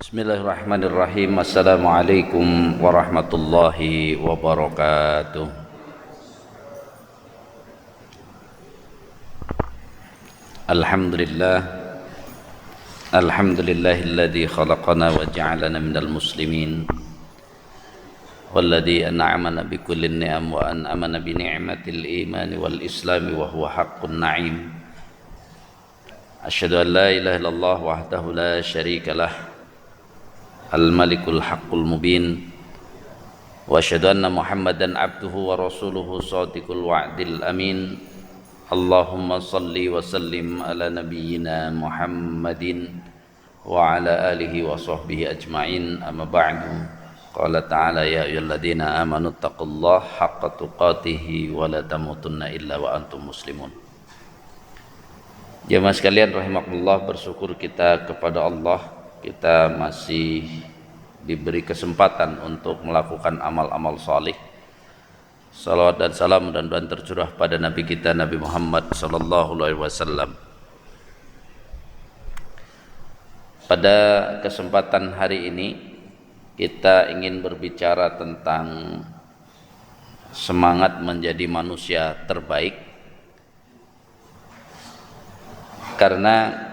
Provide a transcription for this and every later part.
Bismillahirrahmanirrahim. Assalamualaikum warahmatullahi wabarakatuh. Alhamdulillah. Alhamdulillahilladzi khalaqana wa ja'alana minal muslimin. Walladzi an'amana bikulli ni'am wa an'amana bi ni'matil imani wal islami wa huwa haqqun na'im. Asyhadu an la ilaha illallah wahdahu la syarika lah. Al-Malikul Haqqul Mubin. Wa asyhadu anna Muhammadan abduhu wa rasuluhu shadiqul wa'dil amin. Allahumma salli wa sallim ala nabiyyina Muhammadin wa ala alihi wa sahbihi ajma'in. Amma ba'du. Qala ta'ala ya ayyuhalladzina amanu taqullaha haqqa tuqatih wa la tamutunna illa wa antum muslimun. Jemaah sekalian rahimakumullah, bersyukur kita kepada Allah, kita masih diberi kesempatan untuk melakukan amal-amal salih. Salawat dan salam dan doa tercurah pada Nabi kita Nabi Muhammad sallallahu alaihi wasallam. Pada kesempatan hari ini kita ingin berbicara tentang semangat menjadi manusia terbaik. Karena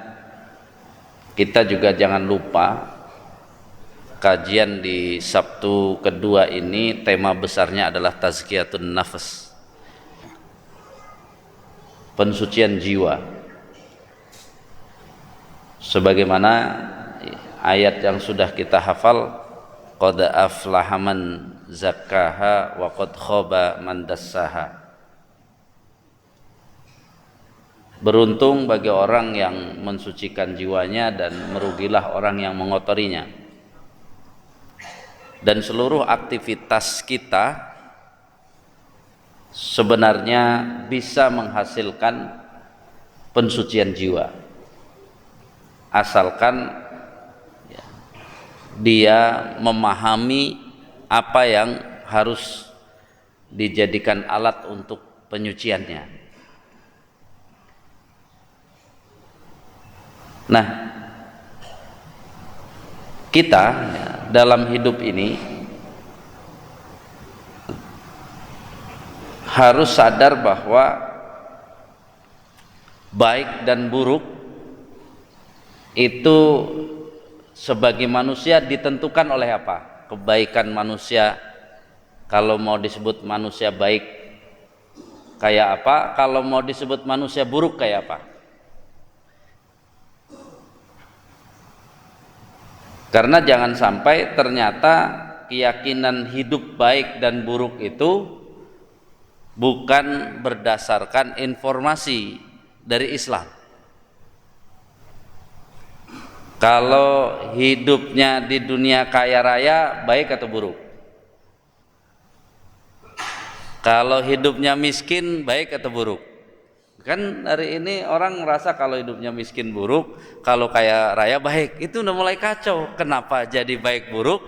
kita juga jangan lupa kajian di Sabtu kedua ini tema besarnya adalah tazkiyatun nafas, pensucian jiwa. Sebagaimana ayat yang sudah kita hafal, qad aflaha man zakkaha wa qad khaba man dassaha. Beruntung bagi orang yang mensucikan jiwanya dan merugilah orang yang mengotorinya. Dan seluruh aktivitas kita sebenarnya bisa menghasilkan pensucian jiwa, asalkan dia memahami apa yang harus dijadikan alat untuk penyuciannya. Nah, kita dalam hidup ini harus sadar bahwa baik dan buruk itu sebagai manusia ditentukan oleh apa? Kebaikan manusia, kalau mau disebut manusia baik kayak apa, kalau mau disebut manusia buruk kayak apa. Karena jangan sampai ternyata keyakinan hidup baik dan buruk itu bukan berdasarkan informasi dari Islam. Kalau hidupnya di dunia kaya raya baik atau buruk? Kalau hidupnya miskin baik atau buruk? Kan hari ini orang merasa kalau hidupnya miskin buruk, kalau kaya raya baik. Itu udah mulai kacau. Kenapa jadi baik buruk?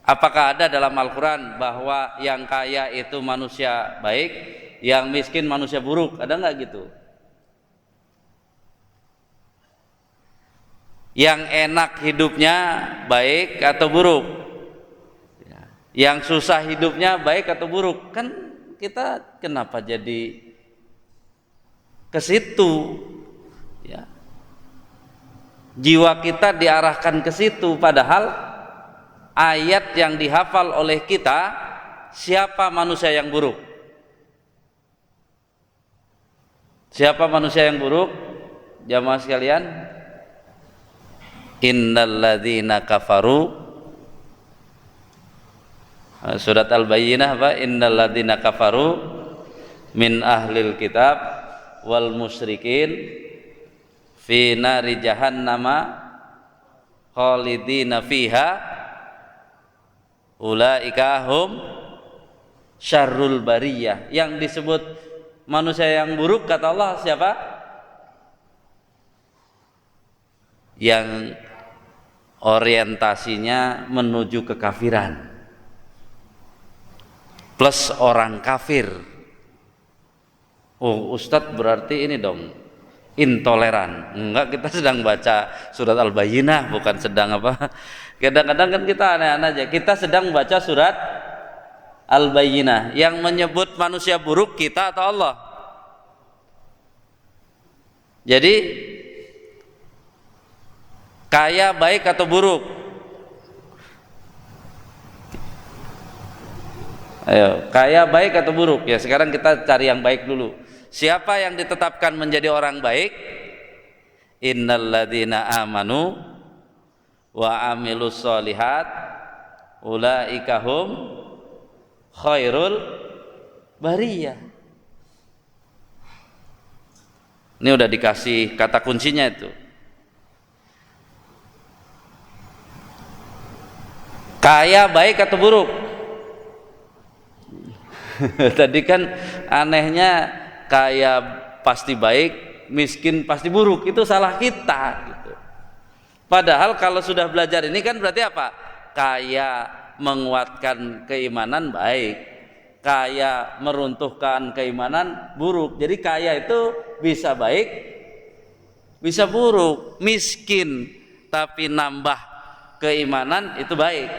Apakah ada dalam Al-Quran bahwa yang kaya itu manusia baik, yang miskin manusia buruk? Ada nggak gitu? Yang enak hidupnya baik atau buruk? Yang susah hidupnya baik atau buruk? Kan kita kenapa jadi ke situ? Ya. Jiwa kita diarahkan ke situ, padahal ayat yang dihafal oleh kita, siapa manusia yang buruk? Siapa manusia yang buruk? Jamaah sekalian, innalladzina kafaru, surat Al-Bayyinah apa? Innalladzina kafaru min ahlil kitab wal musyrikin fi nari jahannama khalidina fiha ulaika hum syarrul bariyah. Yang disebut manusia yang buruk kata Allah siapa? Yang orientasinya menuju kekafiran plus orang kafir. Oh Ustadz, berarti ini dong, intoleran. Enggak, kita sedang baca surat Al-Bayyinah, bukan sedang apa. Kadang-kadang kan kita aneh-aneh aja. Kita sedang baca surat Al-Bayyinah yang menyebut manusia buruk kita atau Allah. Jadi kaya baik atau buruk? Ayo, kaya baik atau buruk? Ya, sekarang kita cari yang baik dulu. Siapa yang ditetapkan menjadi orang baik? Innalladzina amanu wa amilus solihat ulaika hum khairul bariyah. Ini udah dikasih kata kuncinya itu. Kaya baik atau buruk? Tadi kan anehnya kaya pasti baik, miskin pasti buruk. Itu salah kita gitu. Padahal kalau sudah belajar ini kan berarti apa? Kaya menguatkan keimanan baik, kaya meruntuhkan keimanan buruk. Jadi kaya itu bisa baik, bisa buruk. Miskin tapi nambah keimanan itu baik.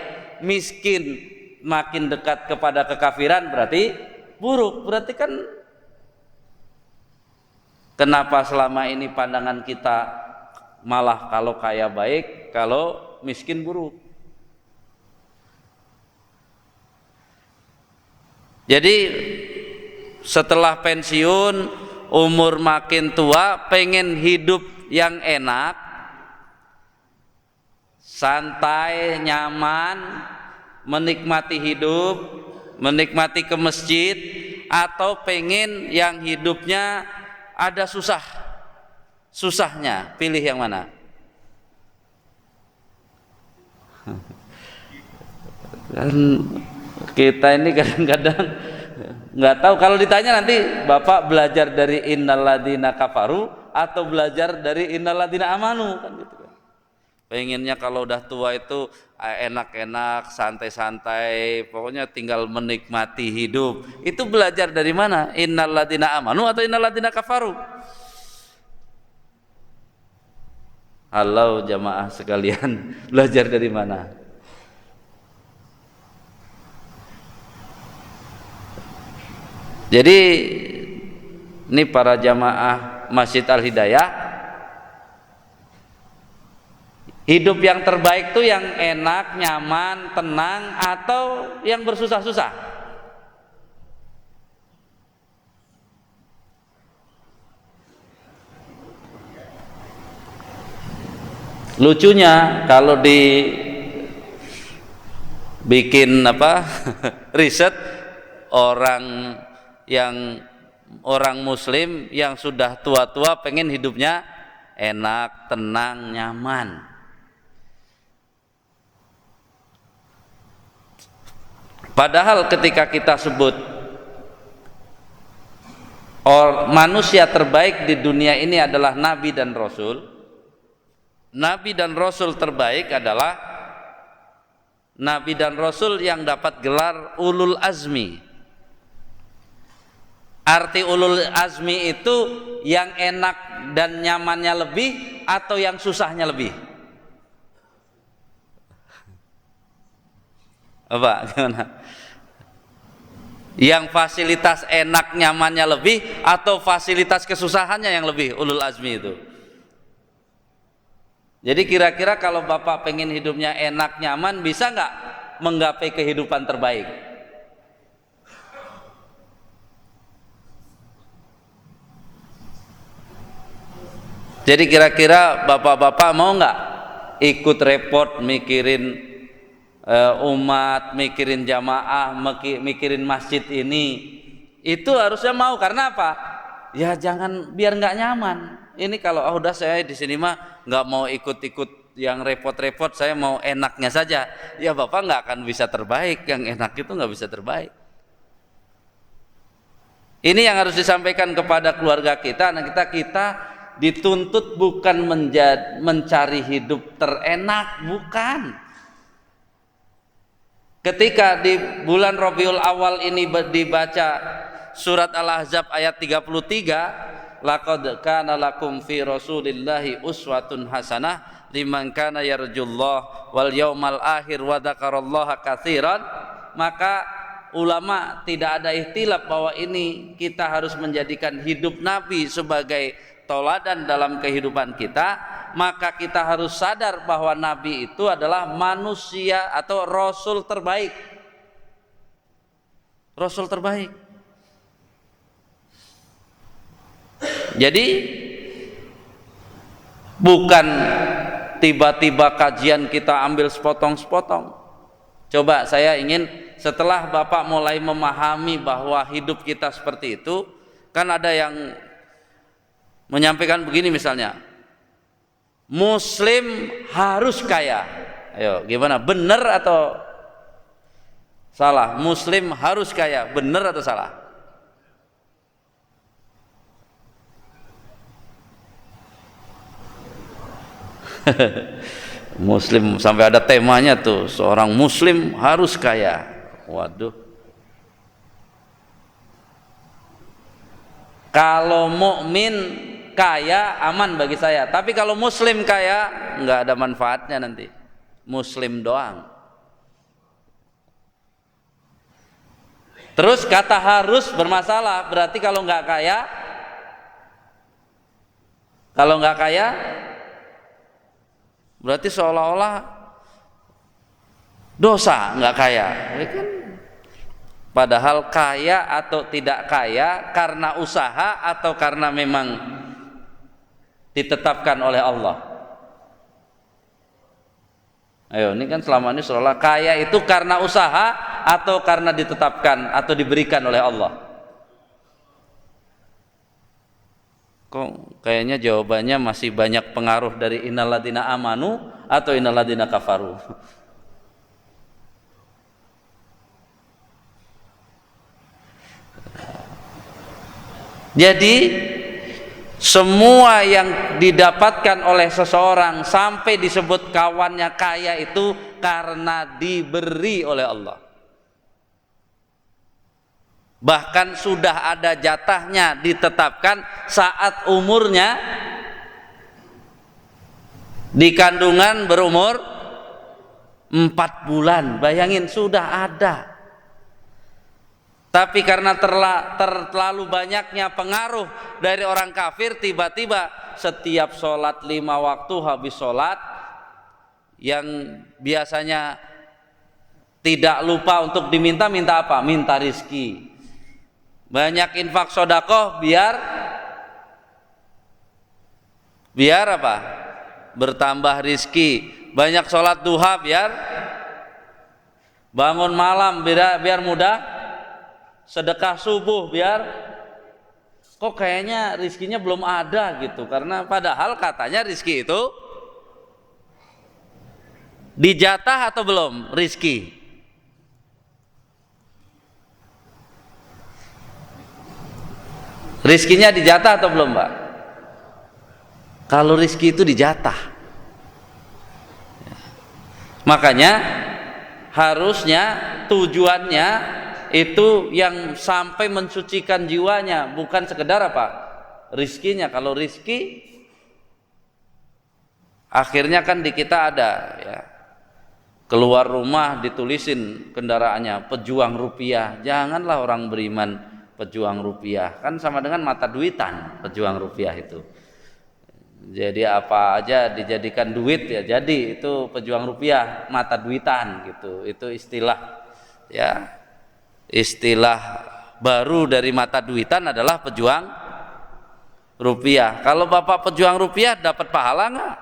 Miskin makin dekat kepada kekafiran berarti buruk. Berarti kan kenapa selama ini pandangan kita malah kalau kaya baik, kalau miskin buruk? Jadi setelah pensiun, umur makin tua, pengen hidup yang enak, santai, nyaman, menikmati hidup, menikmati ke masjid, atau pengen yang hidupnya ada susahnya, pilih yang mana? Kan kita ini kadang-kadang nggak tahu. Kalau ditanya nanti Bapak belajar dari innalladzina kafaru atau belajar dari innalladzina amanu, kan gitu kan. Pengennya kalau udah tua itu enak-enak, santai-santai, pokoknya tinggal menikmati hidup. Itu belajar dari mana? Innalladzina amanu atau innalladzina kafaru? Halo jamaah sekalian, belajar dari mana? Jadi ini para jamaah Masjid Al-Hidayah, hidup yang terbaik tuh yang enak, nyaman, tenang, atau yang bersusah-susah? Lucunya kalau dibikin riset, orang muslim yang sudah tua-tua pengen hidupnya enak, tenang, nyaman. Padahal ketika kita sebut manusia terbaik di dunia ini adalah Nabi dan Rasul, Nabi dan Rasul terbaik adalah Nabi dan Rasul yang dapat gelar ulul azmi. Arti ulul azmi itu yang enak dan nyamannya lebih atau yang susahnya lebih? Apa? Gimana? Yang fasilitas enak nyamannya lebih atau fasilitas kesusahannya yang lebih, ulul azmi itu? Jadi kira-kira kalau Bapak pengen hidupnya enak nyaman, bisa nggak menggapai kehidupan terbaik? Jadi kira-kira bapak-bapak mau nggak ikut repot mikirin umat, mikirin jamaah, mikirin masjid ini? Itu harusnya mau. Karena apa? Ya jangan biar nggak nyaman. Ini kalau udah saya di sini mah nggak mau ikut-ikut yang repot-repot, saya mau enaknya saja. Ya Bapak nggak akan bisa terbaik. Yang enak itu nggak bisa terbaik. Ini yang harus disampaikan kepada keluarga kita, anak kita dituntut bukan mencari hidup terenak, bukan. Ketika di bulan Rabiul Awal ini dibaca surat Al-Ahzab ayat 33, laqad kana lakum fi rasulillahi uswatun hasanah liman kana yarjullah wal yaumal akhir wa dzakarallaha katsiran. Maka ulama tidak ada ikhtilaf bahwa ini kita harus menjadikan hidup Nabi sebagai tauladan dalam kehidupan kita. Maka kita harus sadar bahwa Nabi itu adalah manusia atau rasul terbaik. Rasul terbaik. Jadi bukan tiba-tiba kajian kita ambil sepotong-sepotong. Coba saya ingin setelah Bapak mulai memahami bahwa hidup kita seperti itu, kan ada yang menyampaikan begini misalnya, Muslim harus kaya. Ayo, gimana? Benar atau salah? Muslim harus kaya, benar atau salah? Muslim sampai ada temanya tuh, seorang muslim harus kaya. Waduh. Kalau mukmin kaya aman bagi saya, tapi kalau muslim kaya nggak ada manfaatnya nanti. Muslim doang. Terus kata harus bermasalah, berarti kalau nggak kaya berarti seolah-olah dosa nggak kaya, ya kan? Padahal kaya atau tidak kaya karena usaha atau karena memang ditetapkan oleh Allah. Ayo, ini kan selama ini seolah kaya itu karena usaha atau karena ditetapkan atau diberikan oleh Allah. Kok kayaknya jawabannya masih banyak pengaruh dari innalladzina amanu atau innalladzina kafaru. Jadi semua yang didapatkan oleh seseorang sampai disebut kawannya kaya itu karena diberi oleh Allah. Bahkan sudah ada jatahnya ditetapkan saat umurnya di kandungan berumur 4 bulan. Bayangin, sudah ada. Tapi karena terlalu banyaknya pengaruh dari orang kafir, tiba-tiba setiap sholat 5 waktu habis sholat, yang biasanya tidak lupa untuk minta apa? Minta rizki. Banyak infak sodakoh biar apa? Bertambah rizki. Banyak sholat duha biar bangun malam biar mudah. Sedekah subuh biar kok kayaknya rizkinya belum ada gitu. Karena padahal katanya rizki itu dijatah atau belum rizki? Rizkinya dijatah atau belum, Pak? Kalau rizki itu dijatah, makanya harusnya tujuannya itu yang sampai mensucikan jiwanya, bukan sekedar apa? Rizkinya. Kalau rizki akhirnya kan di kita ada ya, keluar rumah ditulisin kendaraannya pejuang rupiah. Janganlah orang beriman pejuang rupiah, kan sama dengan mata duitan. Pejuang rupiah itu jadi apa aja dijadikan duit ya, jadi itu pejuang rupiah, mata duitan gitu. Itu istilah ya, istilah baru dari mata duitan adalah pejuang rupiah. Kalau Bapak pejuang rupiah dapat pahala nggak?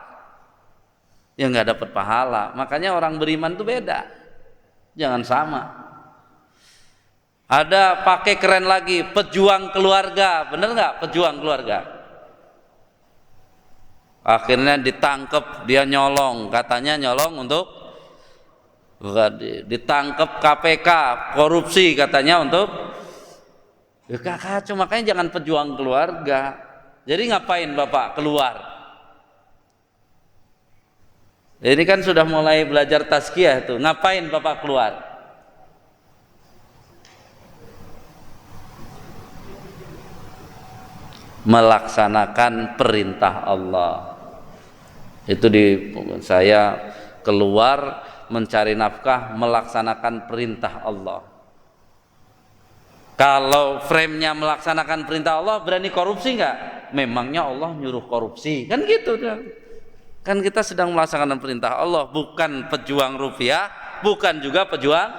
Ya nggak dapat pahala. Makanya orang beriman itu beda, jangan sama. Ada pakai keren lagi, pejuang keluarga. Bener nggak pejuang keluarga? Akhirnya ditangkap, dia nyolong, katanya nyolong untuk ditangkap KPK, korupsi katanya untuk kacau. Makanya jangan pejuang keluarga. Jadi ngapain Bapak keluar? Ini kan sudah mulai belajar tazkiyah tuh. Ngapain Bapak keluar? melaksanakan perintah Allah. Itu saya keluar mencari nafkah melaksanakan perintah Allah. Kalau frame-nya melaksanakan perintah Allah, berani korupsi nggak? Memangnya Allah nyuruh korupsi? Kan gitu. Kan kita sedang melaksanakan perintah Allah, bukan pejuang rupiah, bukan juga pejuang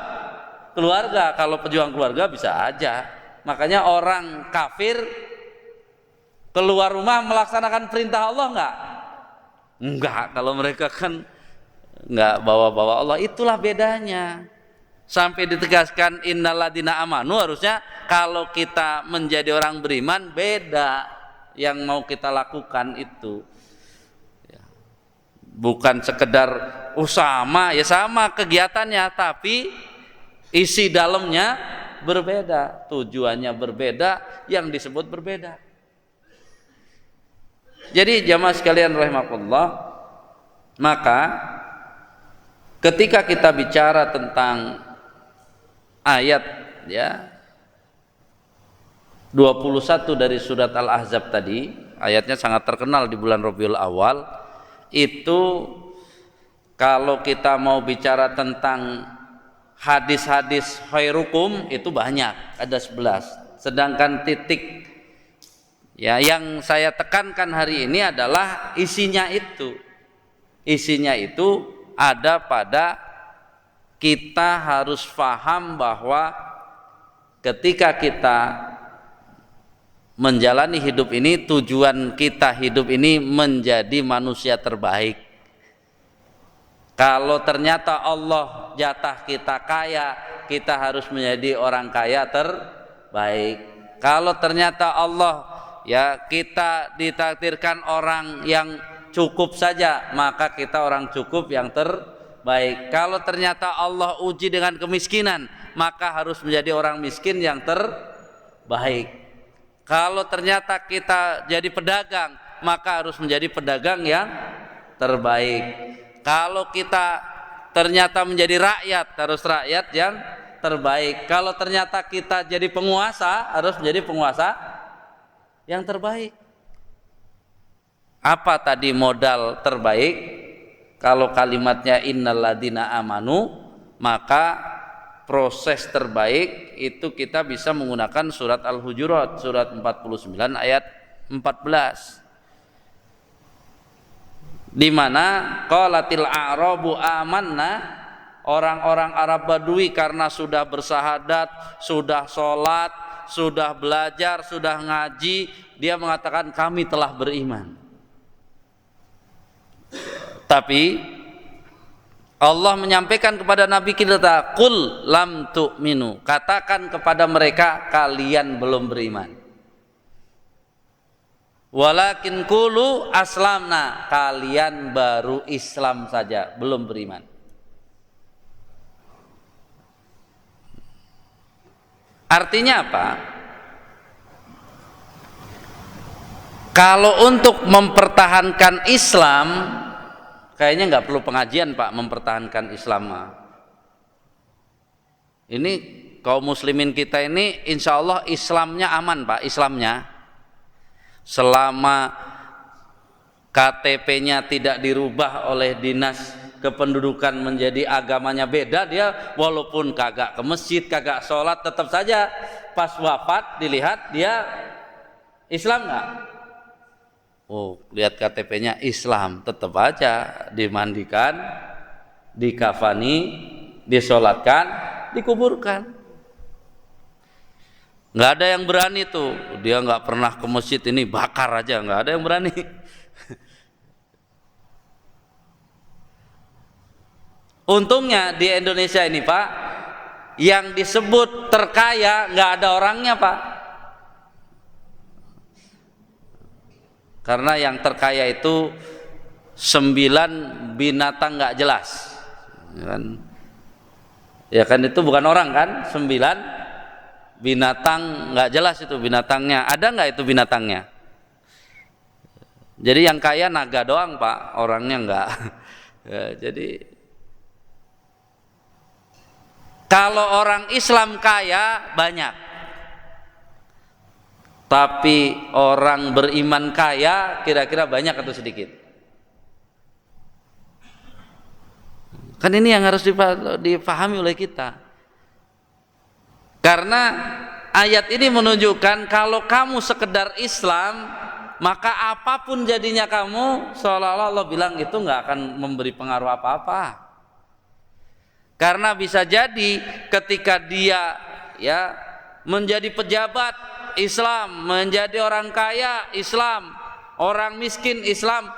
keluarga. Kalau pejuang keluarga bisa aja. Makanya orang kafir keluar rumah melaksanakan perintah Allah nggak? Enggak, kalau mereka kan nggak bawa-bawa Allah. Itulah bedanya. Sampai ditegaskan innalladzina amanu, harusnya kalau kita menjadi orang beriman beda yang mau kita lakukan itu. Bukan sekedar sama kegiatannya, tapi isi dalamnya berbeda, tujuannya berbeda, yang disebut berbeda. Jadi jamaah sekalian rahimakumullah, maka ketika kita bicara tentang ayat 21 dari surat Al-Ahzab tadi, ayatnya sangat terkenal di bulan Rabiul Awal. Itu kalau kita mau bicara tentang hadis-hadis khairukum itu banyak, ada 11. Sedangkan titik yang saya tekankan hari ini adalah isinya itu ada pada kita harus paham bahwa ketika kita menjalani hidup ini, tujuan kita hidup ini menjadi manusia terbaik. Kalau ternyata Allah jatah kita kaya, kita harus menjadi orang kaya terbaik. Kalau ternyata Allah kita ditakdirkan orang yang cukup saja, maka kita orang cukup yang terbaik. Kalau ternyata Allah uji dengan kemiskinan, maka harus menjadi orang miskin yang terbaik. Kalau ternyata kita jadi pedagang, maka harus menjadi pedagang yang terbaik. Kalau kita ternyata menjadi rakyat, harus rakyat yang terbaik. Kalau ternyata kita jadi penguasa, harus menjadi penguasa yang terbaik. Apa tadi modal terbaik? Kalau kalimatnya innalladzina amanu, maka proses terbaik itu kita bisa menggunakan surat Al-Hujurat, surat 49 ayat 14. Di mana qalatil a'rabu amanna, orang-orang Arab Badui karena sudah bersahadat, sudah sholat, sudah belajar, sudah ngaji, dia mengatakan kami telah beriman. Tapi Allah menyampaikan kepada Nabi kita, qul lam tu'minu, katakan kepada mereka kalian belum beriman. Walakin qulu aslamna, kalian baru Islam saja, belum beriman. Artinya apa? Kalau untuk mempertahankan Islam, kayaknya nggak perlu pengajian Pak, mempertahankan Islam. Ini kaum muslimin kita ini insya Allah Islamnya aman Pak, Islamnya selama KTP-nya tidak dirubah oleh dinas kependudukan menjadi agamanya beda, dia walaupun kagak ke masjid, kagak sholat, tetap saja pas wafat dilihat dia Islam nggak? Oh, lihat KTP-nya Islam, tetap aja dimandikan, dikafani, disolatkan, dikuburkan. Nggak ada yang berani tuh, dia nggak pernah ke masjid, ini bakar aja, nggak ada yang berani. Untungnya di Indonesia ini Pak, yang disebut terkaya nggak ada orangnya Pak. Karena yang terkaya itu 9 binatang nggak jelas, ya kan itu bukan orang kan, 9 binatang nggak jelas itu binatangnya, ada nggak itu binatangnya? Jadi yang kaya naga doang Pak, orangnya nggak. Ya, jadi kalau orang Islam kaya banyak, Tapi orang beriman kaya kira-kira banyak atau sedikit? Kan ini yang harus dipahami oleh kita. Karena ayat ini menunjukkan kalau kamu sekedar Islam, maka apapun jadinya kamu, seolah-olah Allah bilang itu nggak akan memberi pengaruh apa-apa. Karena bisa jadi ketika dia ya menjadi pejabat Islam, menjadi orang kaya Islam, orang miskin Islam,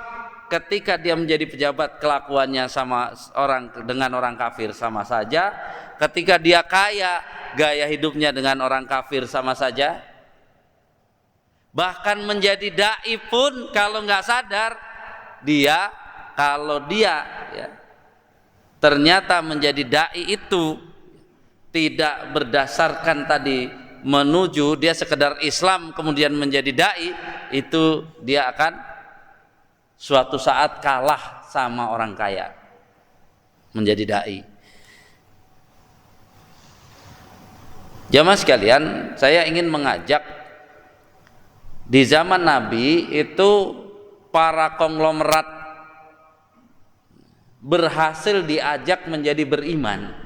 ketika dia menjadi pejabat kelakuannya sama dengan orang kafir sama saja. Ketika dia kaya, gaya hidupnya dengan orang kafir sama saja. Bahkan menjadi dai pun kalau nggak sadar kalau dia ya, ternyata menjadi dai itu tidak berdasarkan tadi menuju dia sekedar Islam kemudian menjadi dai, itu dia akan suatu saat kalah sama orang kaya menjadi dai. Jamaah sekalian, saya ingin mengajak, di zaman Nabi itu para konglomerat berhasil diajak menjadi beriman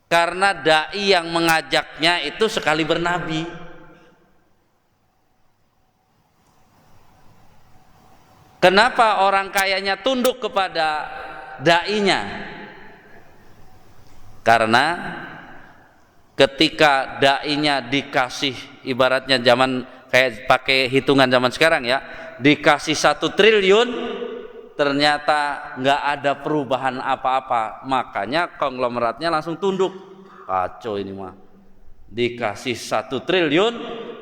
karena dai yang mengajaknya itu sekali bernabi. Kenapa orang kayanya tunduk kepada dai-nya? Karena ketika dai-nya dikasih, ibaratnya zaman kayak pakai hitungan zaman sekarang ya, dikasih 1 triliun, ternyata nggak ada perubahan apa-apa, makanya konglomeratnya langsung tunduk. Kacau ini mah, dikasih 1 triliun,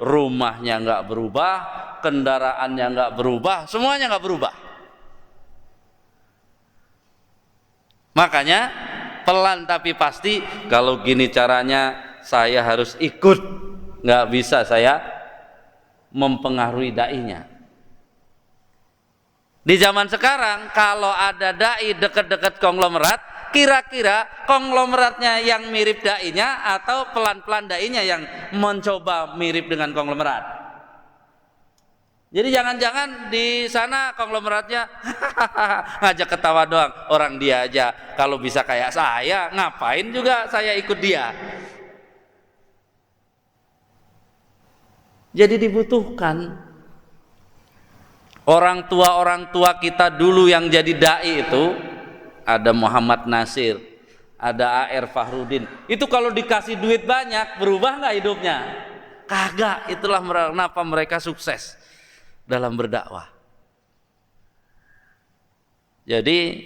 rumahnya nggak berubah, kendaraannya nggak berubah, semuanya nggak berubah. Makanya pelan tapi pasti, kalau gini caranya saya harus ikut, nggak bisa saya mempengaruhi dai-nya. Di zaman sekarang kalau ada dai dekat-dekat konglomerat, kira-kira konglomeratnya yang mirip dai-nya atau pelan-pelan dai-nya yang mencoba mirip dengan konglomerat? Jadi jangan-jangan di sana konglomeratnya ngajak ketawa doang, orang dia aja kalau bisa kayak saya, ngapain juga saya ikut dia. Jadi dibutuhkan orang tua kita dulu yang jadi dai itu, ada Muhammad Nasir, ada A.R. Fahrudin. Itu kalau dikasih duit banyak, berubah nggak hidupnya? Kagak. Itulah kenapa mereka sukses dalam berdakwah. Jadi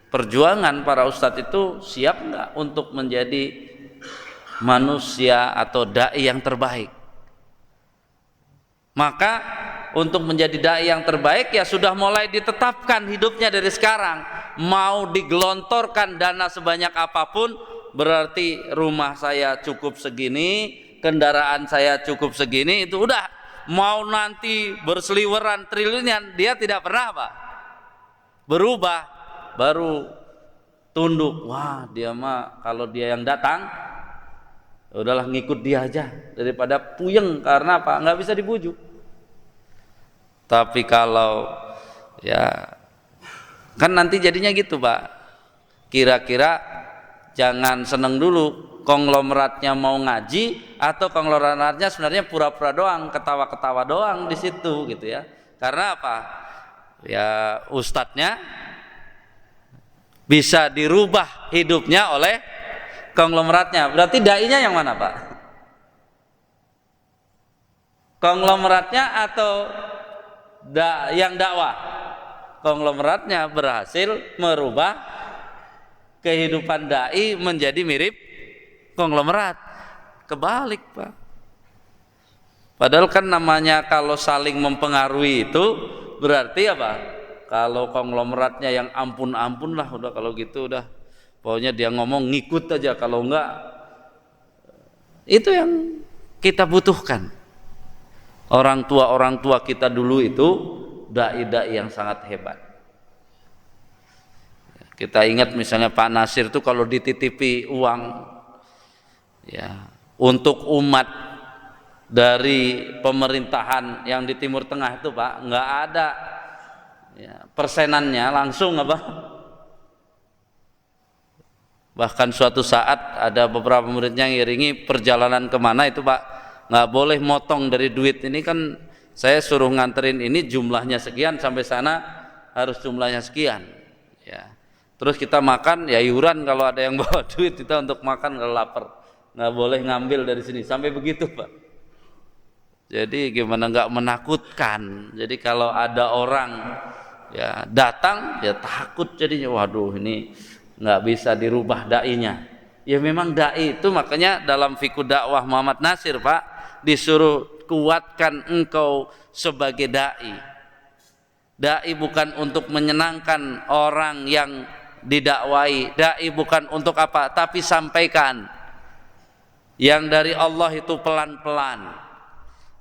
perjuangan para ustadz itu siap nggak untuk menjadi manusia atau dai yang terbaik? Maka untuk menjadi dai yang terbaik ya sudah mulai ditetapkan hidupnya dari sekarang. Mau digelontorkan dana sebanyak apapun, berarti rumah saya cukup segini, kendaraan saya cukup segini, itu udah. Mau nanti berseliweran triliunan, dia tidak pernah apa? Berubah, baru tunduk. Wah, dia mah kalau dia yang datang, udahlah ngikut dia aja daripada puyeng, karena apa? Nggak bisa dibujuk. Tapi kalau ya kan nanti jadinya gitu, Pak. Kira-kira jangan seneng dulu konglomeratnya mau ngaji, atau konglomeratnya sebenarnya pura-pura doang, ketawa-ketawa doang di situ gitu ya. Karena apa? Ya ustadznya bisa dirubah hidupnya oleh konglomeratnya. Berarti dai-nya yang mana, Pak? Konglomeratnya atau yang dakwah? Konglomeratnya berhasil merubah kehidupan dai menjadi mirip konglomerat. Kebalik, Pak. Padahal kan namanya kalau saling mempengaruhi itu berarti apa? Kalau konglomeratnya yang ampun-ampun lah, udah kalau gitu udah pokoknya dia ngomong ngikut aja, kalau enggak, itu yang kita butuhkan. Orang tua kita dulu itu dai-dai yang sangat hebat. Kita ingat misalnya Pak Nasir itu kalau dititipi uang ya untuk umat dari pemerintahan yang di Timur Tengah itu Pak, nggak ada ya, persenannya langsung apa. Bahkan suatu saat ada beberapa muridnya yang ngiringi perjalanan kemana itu Pak, nggak boleh motong dari duit. Ini kan saya suruh nganterin ini jumlahnya sekian, sampai sana harus jumlahnya sekian ya. Terus kita makan ya iuran kalau ada yang bawa duit kita untuk makan kalau lapar, nggak boleh ngambil dari sini, sampai begitu Pak. Jadi gimana nggak menakutkan. Jadi kalau ada orang ya datang ya takut jadinya, waduh ini nggak bisa dirubah dai-nya. Ya memang dai itu makanya dalam fikih dakwah Muhammad Nasir Pak disuruh kuatkan engkau sebagai dai. Dai bukan untuk menyenangkan orang yang didakwai, dai bukan untuk apa, tapi sampaikan yang dari Allah itu pelan-pelan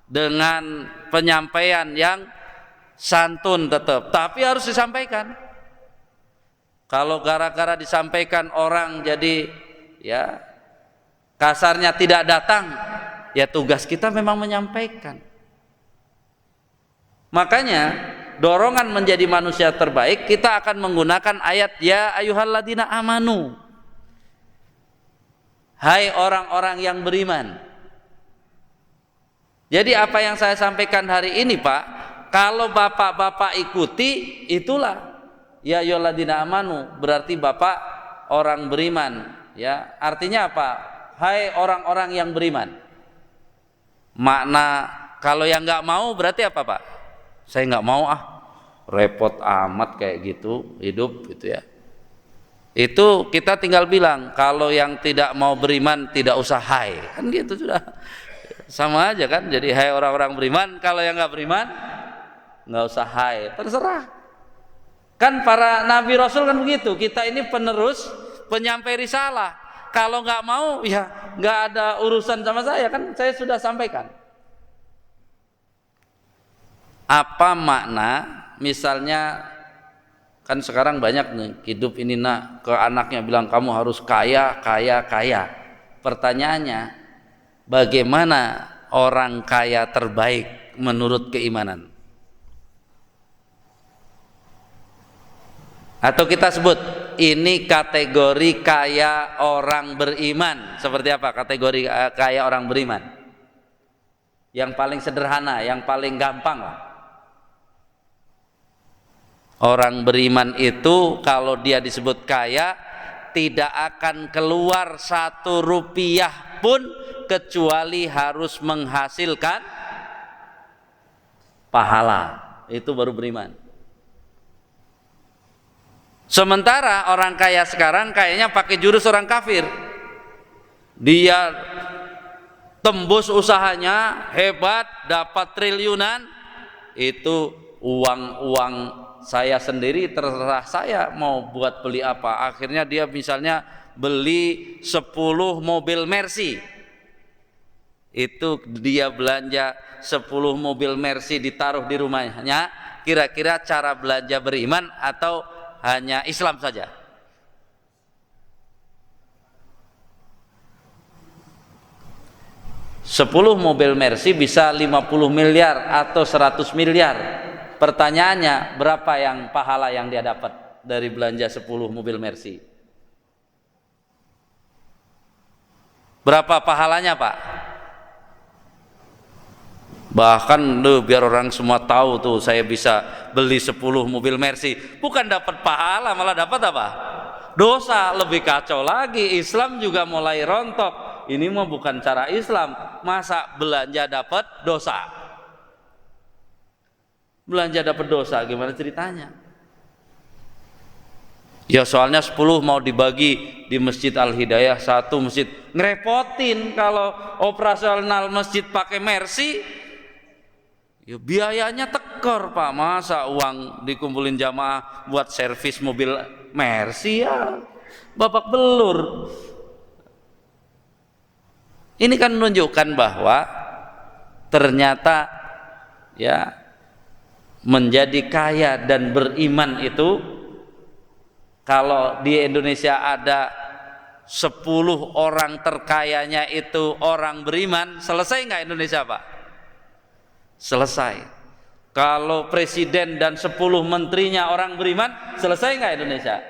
dengan penyampaian yang santun tetap, tapi harus disampaikan. Kalau gara-gara disampaikan orang jadi ya kasarnya tidak datang, ya tugas kita memang menyampaikan. Makanya dorongan menjadi manusia terbaik kita akan menggunakan ayat ya ayyuhalladzina amanu, hai orang-orang yang beriman. Jadi apa yang saya sampaikan hari ini Pak, kalau bapak-bapak ikuti itulah ya ayyuhalladzina amanu, berarti bapak orang beriman ya. Artinya apa? Hai orang-orang yang beriman. Makna kalau yang nggak mau berarti apa Pak? Saya nggak mau repot amat kayak gitu hidup gitu ya. Itu kita tinggal bilang kalau yang tidak mau beriman tidak usah hai, kan gitu sudah sama aja kan. Jadi hai orang-orang beriman, kalau yang nggak beriman nggak usah hai, terserah. Kan para nabi rasul kan begitu. Kita ini penerus penyampai risalah. Kalau nggak mau ya nggak ada urusan sama saya, kan saya sudah sampaikan. Apa makna misalnya kan sekarang banyak nih hidup ini nak ke anaknya bilang kamu harus kaya kaya kaya. Pertanyaannya bagaimana orang kaya terbaik menurut keimanan? Atau kita sebut ini kategori kaya orang beriman. Seperti apa kategori kaya orang beriman? Yang paling sederhana, yang paling gampang lah. Orang beriman itu kalau dia disebut kaya tidak akan keluar 1 rupiah pun kecuali harus menghasilkan pahala. Itu baru beriman. Sementara orang kaya sekarang kayaknya pakai jurus orang kafir. Dia tembus usahanya hebat, dapat triliunan, itu uang saya sendiri, terserah saya mau buat beli apa. Akhirnya dia misalnya beli 10 mobil Mercy. Itu dia belanja 10 mobil Mercy ditaruh di rumahnya. Kira-kira cara belanja beriman atau hanya Islam saja? Sepuluh mobil Mercy bisa 50 miliar atau 100 miliar. Pertanyaannya berapa yang pahala yang dia dapat dari belanja 10 mobil Mercy? Berapa pahalanya Pak? Bahkan biar orang semua tahu tuh saya bisa beli 10 mobil Mercy, bukan dapat pahala malah dapat apa? Dosa. Lebih kacau lagi, Islam juga mulai rontok. Ini mah bukan cara Islam, masa belanja dapat dosa? Belanja dapat dosa gimana ceritanya? Ya soalnya 10 mau dibagi di Masjid Al-Hidayah, 1 masjid. Ngerepotin kalau operasional masjid pakai Mercy. Ya biayanya tekor Pak, masa uang dikumpulin jamaah buat servis mobil Mercy ya babak belur. Ini kan menunjukkan bahwa ternyata ya menjadi kaya dan beriman itu, kalau di Indonesia ada 10 orang terkayanya itu orang beriman, selesai nggak Indonesia Pak? Selesai. Kalau presiden dan 10 menterinya orang beriman, selesai nggak Indonesia?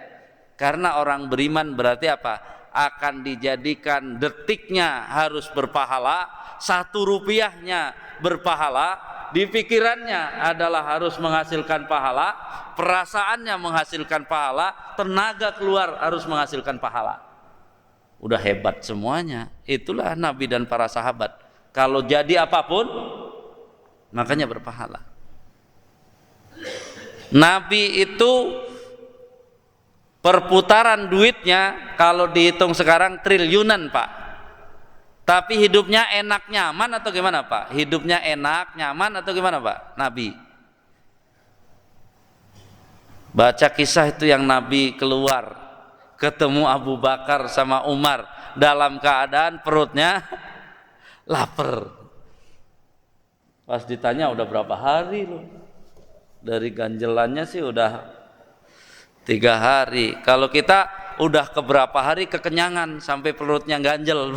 Karena orang beriman berarti apa? Akan dijadikan detiknya harus berpahala, 1 rupiahnya berpahala, di pikirannya adalah harus menghasilkan pahala, perasaannya menghasilkan pahala, tenaga keluar harus menghasilkan pahala. Udah hebat semuanya. Itulah Nabi dan para sahabat. Kalau jadi apapun, makanya berpahala. Nabi itu perputaran duitnya kalau dihitung sekarang triliunan Pak. Tapi hidupnya enak nyaman atau gimana Pak? Hidupnya enak nyaman atau gimana Pak? Nabi. Baca kisah itu yang Nabi keluar ketemu Abu Bakar sama Umar dalam keadaan perutnya lapar. Pas ditanya udah berapa hari loh? Dari ganjelannya sih udah 3 hari. Kalau kita udah keberapa hari kekenyangan sampai perutnya ganjel,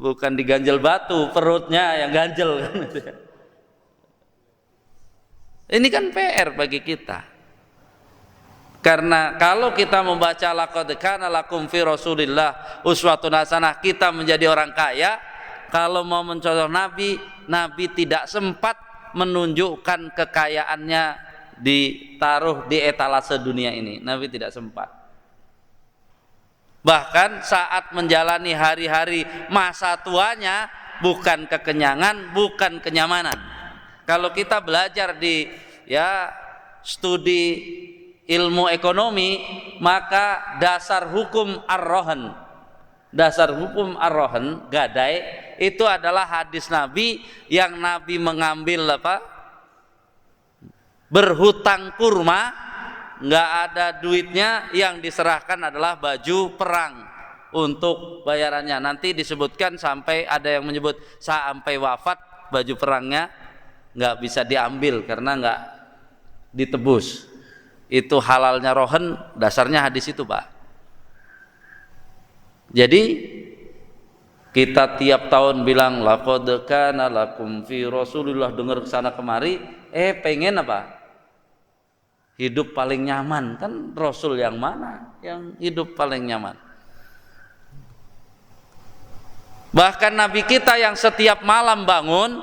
bukan diganjel batu, perutnya yang ganjel kan. Ini kan PR bagi kita. Karena kalau kita membaca laqad kana lakum fi Rasulillah uswatun hasanah, kita menjadi orang kaya. Kalau mau mencontoh Nabi, Nabi tidak sempat menunjukkan kekayaannya ditaruh di etalase dunia ini. Nabi tidak sempat. Bahkan saat menjalani hari-hari masa tuanya, bukan kekenyangan, bukan kenyamanan. Kalau kita belajar di studi ilmu ekonomi, maka dasar hukum ar-rohan, gadai, itu adalah hadis Nabi yang Nabi mengambil berhutang kurma, nggak ada duitnya, yang diserahkan adalah baju perang untuk bayarannya. Nanti disebutkan sampai ada yang menyebut sampai wafat baju perangnya nggak bisa diambil karena nggak ditebus. Itu halalnya rohen, dasarnya hadis itu Pak. Jadi kita tiap tahun bilang laqad kana lakum fi Rasulillah, dengar kesana kemari, pengen apa? Hidup paling nyaman. Kan Rasul yang mana yang hidup paling nyaman? Bahkan Nabi kita yang setiap malam bangun,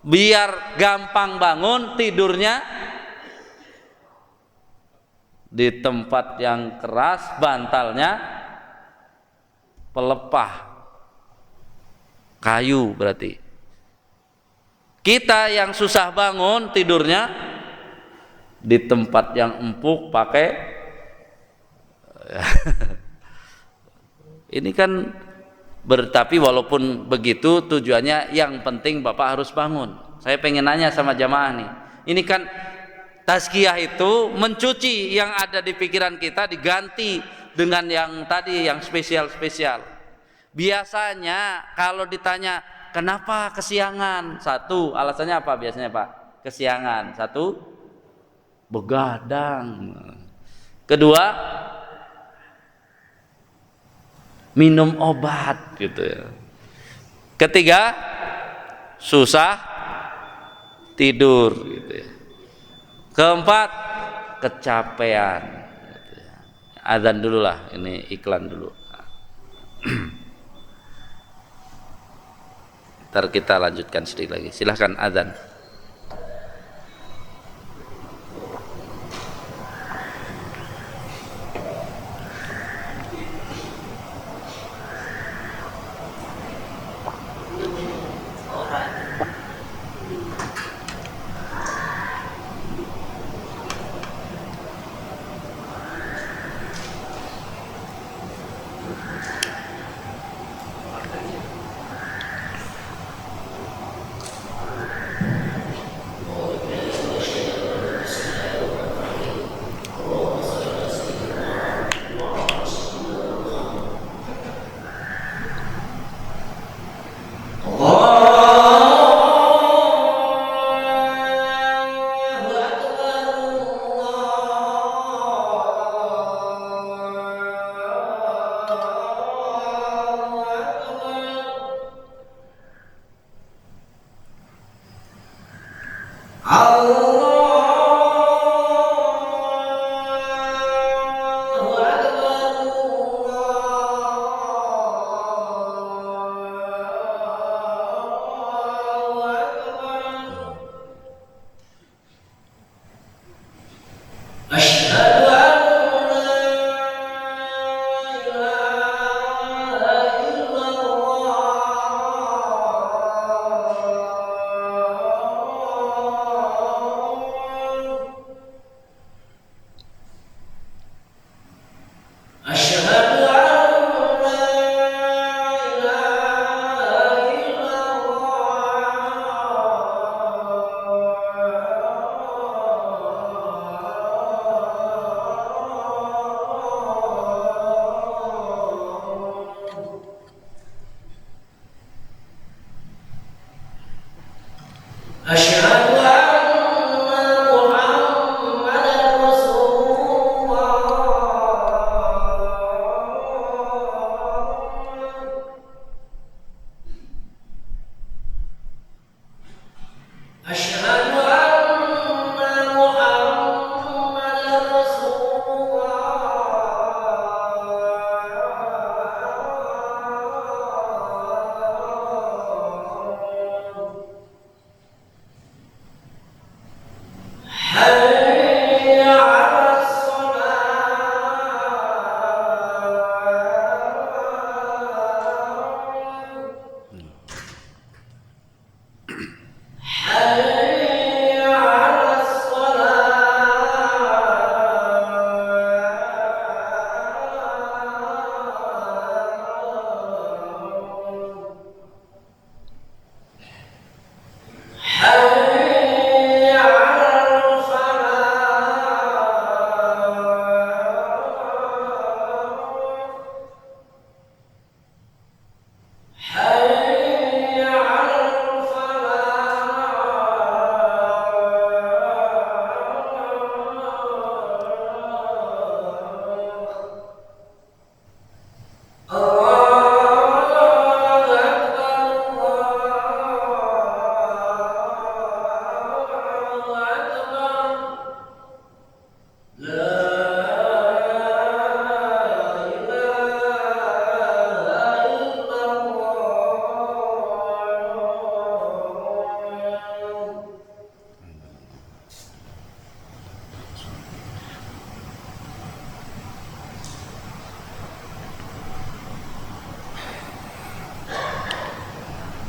biar gampang bangun, tidurnya di tempat yang keras, bantalnya pelepah kayu. Berarti kita yang susah bangun tidurnya di tempat yang empuk pakai ini kan tapi walaupun begitu tujuannya yang penting Bapak harus bangun. Saya pengen nanya sama jamaah nih, ini kan tazkiyah itu mencuci yang ada di pikiran kita, diganti dengan yang tadi yang spesial-spesial. Biasanya kalau ditanya kenapa kesiangan, 1 alasannya apa biasanya Pak? Kesiangan. 1, begadang. 2, minum obat gitu ya. 3, susah tidur gitu ya. 4, kecapean gitu ya. Adzan dulu lah, ini iklan dulu. Ntar kita lanjutkan sedikit lagi. Silahkan adzan.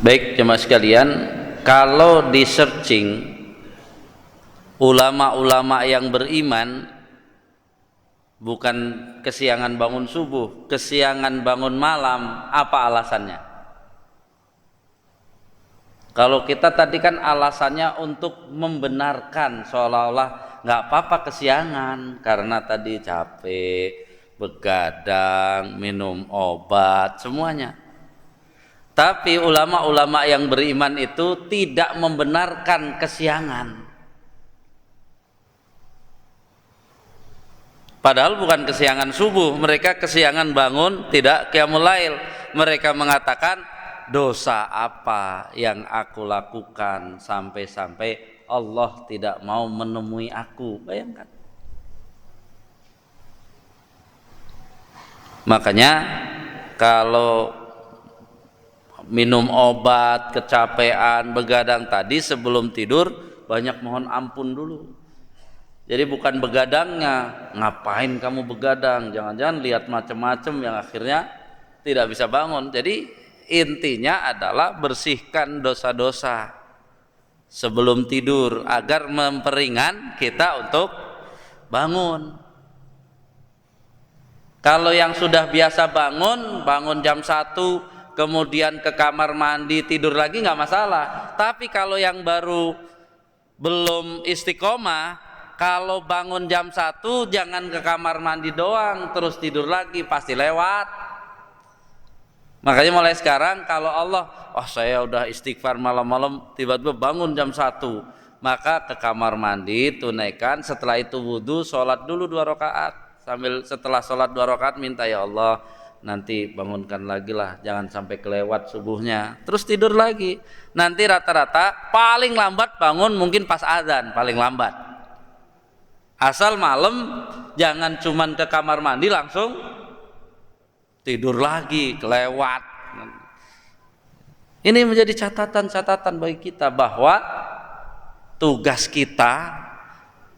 Baik jemaah sekalian, kalau di searching ulama-ulama yang beriman bukan kesiangan bangun subuh, kesiangan bangun malam, apa alasannya? Kalau kita tadi kan alasannya untuk membenarkan, seolah-olah nggak apa-apa kesiangan karena tadi capek, begadang, minum obat, semuanya. Tapi ulama-ulama yang beriman itu tidak membenarkan kesiangan. Padahal bukan kesiangan subuh, mereka kesiangan bangun, tidak qiyamul lail. Mereka mengatakan, dosa apa yang aku lakukan sampai-sampai Allah tidak mau menemui aku. Bayangkan. Makanya kalau minum obat, kecapean, begadang tadi sebelum tidur banyak mohon ampun dulu. Jadi bukan begadangnya, ngapain kamu begadang, jangan-jangan lihat macam-macam yang akhirnya tidak bisa bangun. Jadi intinya adalah bersihkan dosa-dosa sebelum tidur agar memperingan kita untuk bangun. Kalau yang sudah biasa bangun jam 1 kemudian ke kamar mandi tidur lagi nggak masalah. Tapi kalau yang baru belum istiqomah, kalau bangun jam 1 jangan ke kamar mandi doang terus tidur lagi, pasti lewat. Makanya mulai sekarang kalau Allah, saya udah istighfar malam-malam tiba-tiba bangun jam 1, maka ke kamar mandi tunaikan, setelah itu wudu, sholat dulu 2 rakaat. Sambil setelah sholat 2 rakaat minta, ya Allah, nanti bangunkan lagi lah, jangan sampai kelewat subuhnya, terus tidur lagi. Nanti rata-rata paling lambat bangun mungkin pas azan, paling lambat. Asal malam jangan cuman ke kamar mandi langsung tidur lagi, kelewat. Ini menjadi catatan-catatan bagi kita bahwa tugas kita,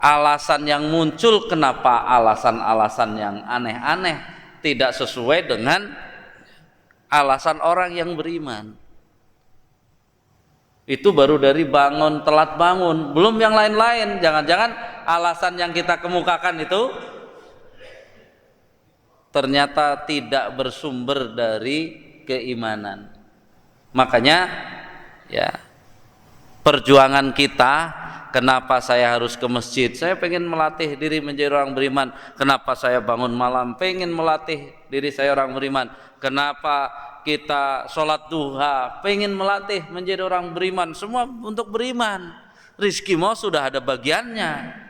alasan yang muncul kenapa alasan-alasan yang aneh-aneh tidak sesuai dengan alasan orang yang beriman. Itu baru dari bangun, telat bangun, belum yang lain-lain. Jangan-jangan alasan yang kita kemukakan itu ternyata tidak bersumber dari keimanan. Makanya ya, perjuangan kita, kenapa saya harus ke masjid? Saya pengen melatih diri menjadi orang beriman. Kenapa saya bangun malam? Pengen melatih diri saya orang beriman. Kenapa kita sholat duha? Pengen melatih menjadi orang beriman. Semua untuk beriman. Rizki mau sudah ada bagiannya.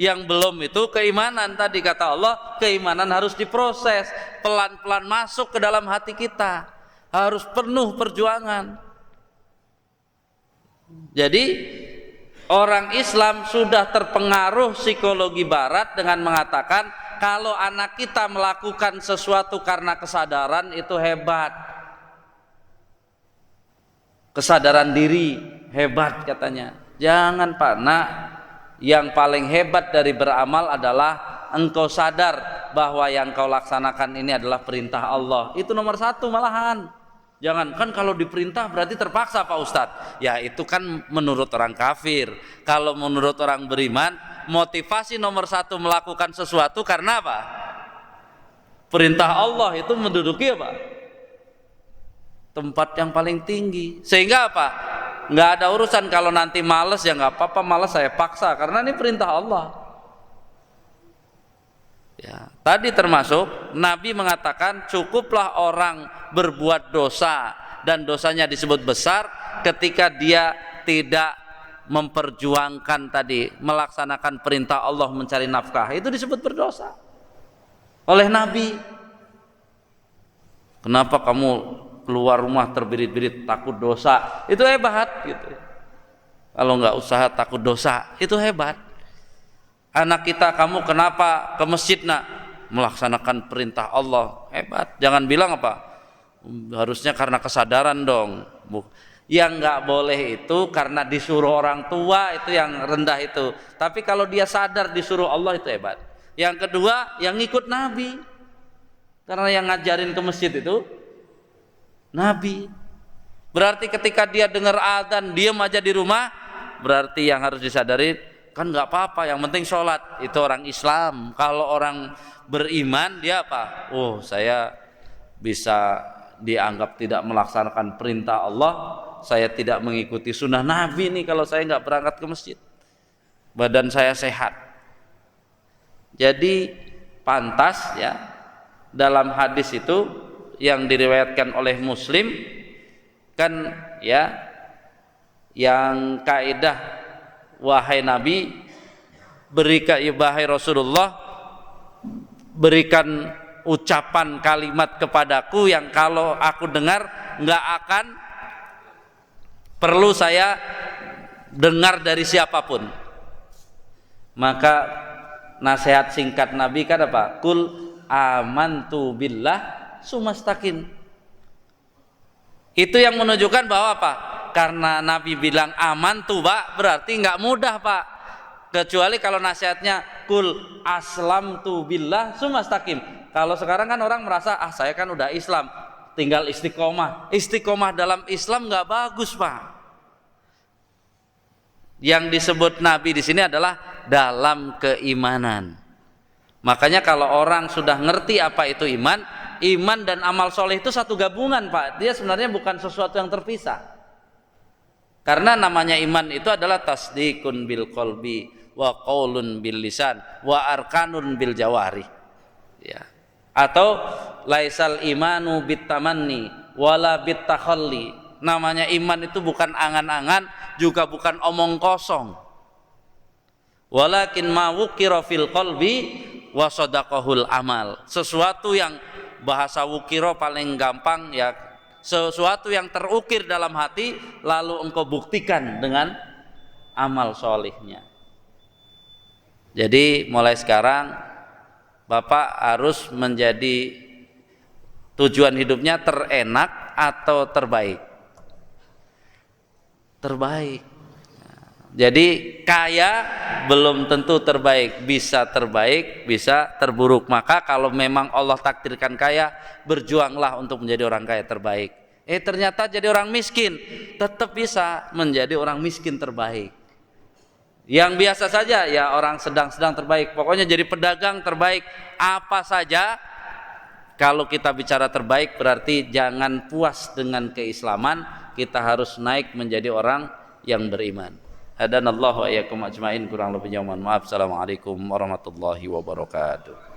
Yang belum itu keimanan. Tadi kata Allah, keimanan harus diproses, pelan-pelan masuk ke dalam hati kita. Harus penuh perjuangan. Jadi orang Islam sudah terpengaruh psikologi barat dengan mengatakan kalau anak kita melakukan sesuatu karena kesadaran itu hebat. Kesadaran diri hebat katanya. Jangan Pak, nak, yang paling hebat dari beramal adalah engkau sadar bahwa yang kau laksanakan ini adalah perintah Allah. Itu nomor satu malahan. Jangan, kan kalau diperintah berarti terpaksa Pak Ustadz. Ya itu kan menurut orang kafir. Kalau menurut orang beriman, motivasi nomor satu melakukan sesuatu karena apa? Perintah Allah itu menduduki apa? Tempat yang paling tinggi. Sehingga apa? Nggak ada urusan kalau nanti males, ya nggak apa-apa, males saya paksa karena ini perintah Allah. Ya, tadi termasuk Nabi mengatakan cukuplah orang berbuat dosa dan dosanya disebut besar ketika dia tidak memperjuangkan tadi, melaksanakan perintah Allah mencari nafkah. Itu disebut berdosa oleh Nabi. Kenapa kamu keluar rumah terbirit-birit takut dosa? Itu hebat gitu. Kalau nggak usaha takut dosa, itu hebat. Anak kita, kamu kenapa ke masjid nak? Melaksanakan perintah Allah, hebat. Jangan bilang apa? Harusnya karena kesadaran dong. Yang nggak boleh itu karena disuruh orang tua, itu yang rendah itu. Tapi kalau dia sadar disuruh Allah, itu hebat. Yang kedua, yang ikut Nabi. Karena yang ngajarin ke masjid itu Nabi. Berarti ketika dia dengar adzan, diam aja di rumah, berarti yang harus disadari, kan nggak apa-apa, yang penting sholat. Itu orang Islam. Kalau orang beriman, dia apa? Oh, saya bisa dianggap tidak melaksanakan perintah Allah, saya tidak mengikuti sunnah Nabi nih kalau saya nggak berangkat ke masjid. Badan saya sehat. Jadi pantas ya, dalam hadis itu yang diriwayatkan oleh Muslim kan ya, yang kaidah, wahai Nabi, berikan, wahai Rasulullah, berikan ucapan kalimat kepadaku yang kalau aku dengar nggak akan perlu saya dengar dari siapapun. Maka nasihat singkat Nabi kan apa? Kul amantu billah sumastaqim. Itu yang menunjukkan bahwa apa? Karena Nabi bilang amantu Pak, berarti nggak mudah Pak. Kecuali kalau nasihatnya kul aslamtu billah sumastaqim. Kalau sekarang kan orang merasa saya kan udah Islam, tinggal istiqomah. Istiqomah dalam Islam nggak bagus Pak. Yang disebut Nabi di sini adalah dalam keimanan. Makanya kalau orang sudah ngerti apa itu iman, iman dan amal soleh itu satu gabungan Pak. Dia sebenarnya bukan sesuatu yang terpisah. Karena namanya iman itu adalah tasdikun bil qalbi wa qaulun bil lisan wa arkanun bil jawari. Ya. Atau laisal imanu bit tamanni wala bit takhalli. Namanya iman itu bukan angan-angan, juga bukan omong kosong. Walakin ma wukira fil qalbi wa sadaqahul amal. Sesuatu yang bahasa wukiro paling gampang ya, sesuatu yang terukir dalam hati lalu engkau buktikan dengan amal solihnya. Jadi mulai sekarang Bapak harus menjadi tujuan hidupnya terenak atau terbaik. Terbaik. Jadi kaya belum tentu terbaik, bisa terbaik, bisa terburuk. Maka kalau memang Allah takdirkan kaya, berjuanglah untuk menjadi orang kaya terbaik. Ternyata jadi orang miskin, tetap bisa menjadi orang miskin terbaik. Yang biasa saja ya orang sedang-sedang terbaik. Pokoknya jadi pedagang terbaik apa saja. Kalau kita bicara terbaik berarti jangan puas dengan keislaman, kita harus naik menjadi orang yang beriman. Hadanallahu wa iyyakum ajmain, kurang lebihnya mohon maaf. Assalamualaikum warahmatullahi wabarakatuh.